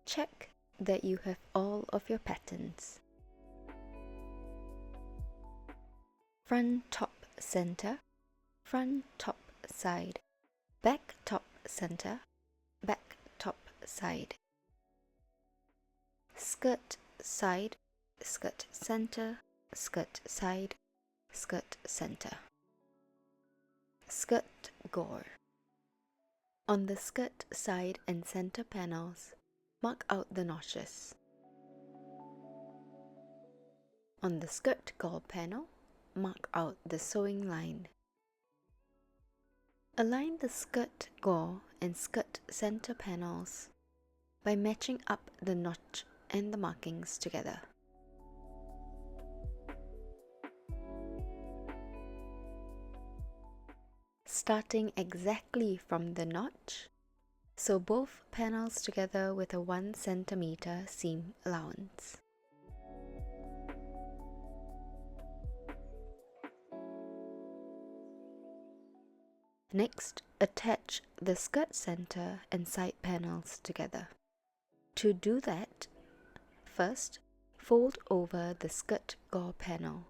Check that you have all of your patterns. Front, top, center, front, top, side, back, top, center, back, top, side. Skirt, side, skirt, center, skirt, side, skirt, center. Skirt, gore. On the skirt, side and center panels, mark out the notches. On the skirt gore panel, mark out the sewing line. Align the skirt gore and skirt center panels by matching up the notch and the markings together. Starting exactly from the notch, sew both panels together with a 1 centimeter seam allowance. Next, attach the skirt center and side panels together. To do that, first, fold over the skirt gore panel,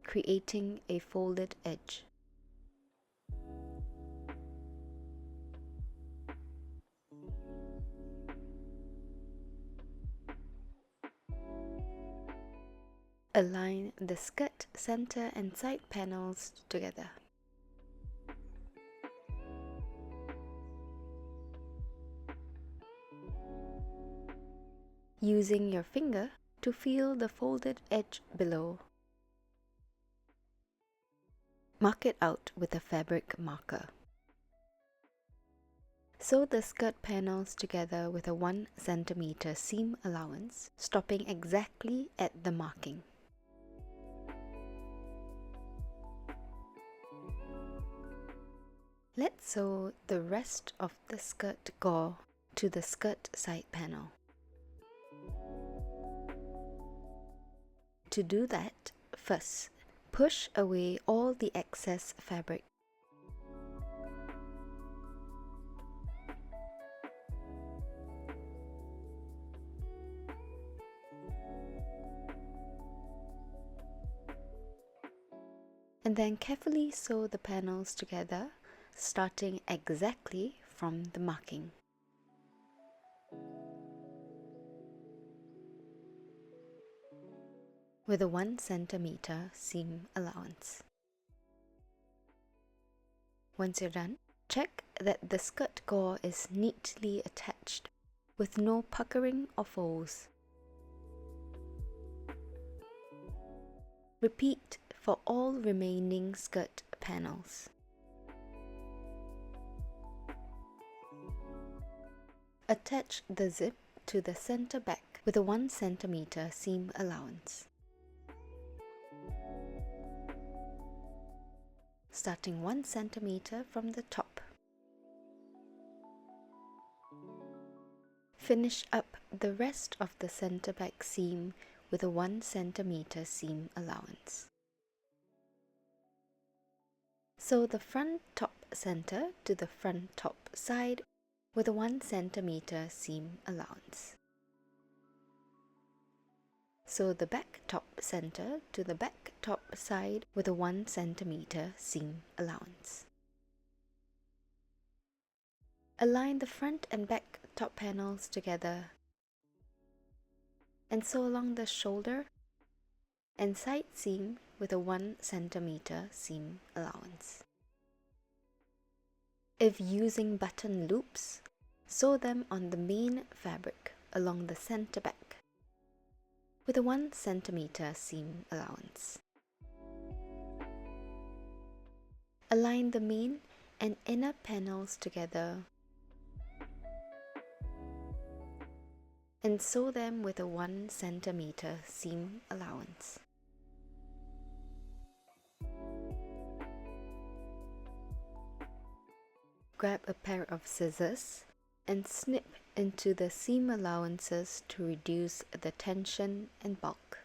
creating a folded edge. Align the skirt center and side panels together. Using your finger to feel the folded edge below. Mark it out with a fabric marker. Sew the skirt panels together with a 1 centimeter seam allowance, stopping exactly at the marking. Let's sew the rest of the skirt gore to the skirt side panel. To do that, first, push away all the excess fabric. And then carefully sew the panels together, starting exactly from the marking. With a 1 centimeter seam allowance. Once you're done, check that the skirt gore is neatly attached with no puckering or folds. Repeat for all remaining skirt panels. Attach the zip to the center back with a 1 centimeter seam allowance. Starting 1 centimeter from the top. Finish up the rest of the center back seam with a 1 centimeter seam allowance. Sew the front top center to the front top side with a 1 centimeter seam allowance. Sew the back top center to the back top side with a 1 centimeter seam allowance. Align the front and back top panels together and sew along the shoulder and side seam with a 1 centimeter seam allowance. If using button loops, sew them on the main fabric along the center back with a 1 centimeter seam allowance. Align the main and inner panels together and sew them with a 1 centimeter seam allowance. Grab a pair of scissors and snip into the seam allowances to reduce the tension and bulk.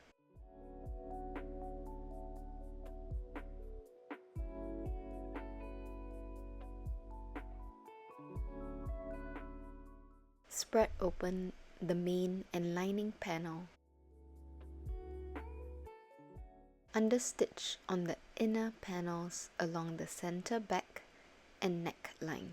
Spread open the main and lining panel. Understitch on the inner panels along the center back and neckline.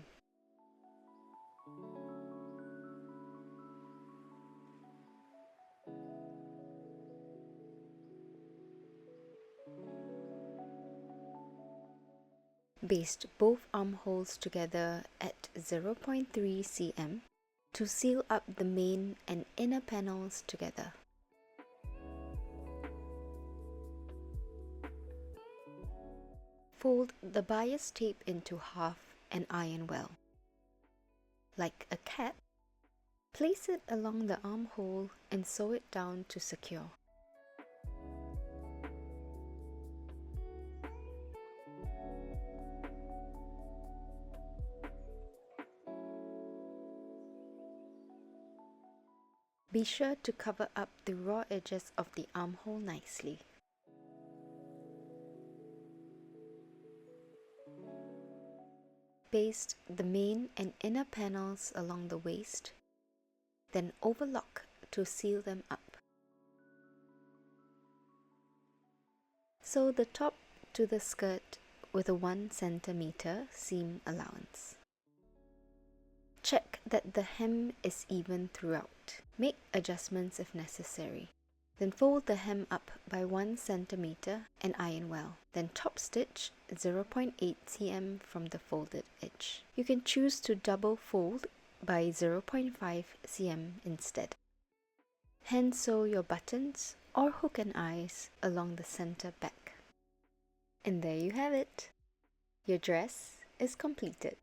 Baste both armholes together at 0.3 cm to seal up the main and inner panels together. Fold the bias tape into half and iron well. Like a cat, place it along the armhole and sew it down to secure. Be sure to cover up the raw edges of the armhole nicely. Baste the main and inner panels along the waist, then overlock to seal them up. Sew the top to the skirt with a 1 cm seam allowance. Check that the hem is even throughout. Make adjustments if necessary. Then fold the hem up by 1 cm and iron well. Then top stitch 0.8 cm from the folded edge. You can choose to double fold by 0.5 cm instead. Hand sew your buttons or hook and eyes along the center back. And there you have it. Your dress is completed.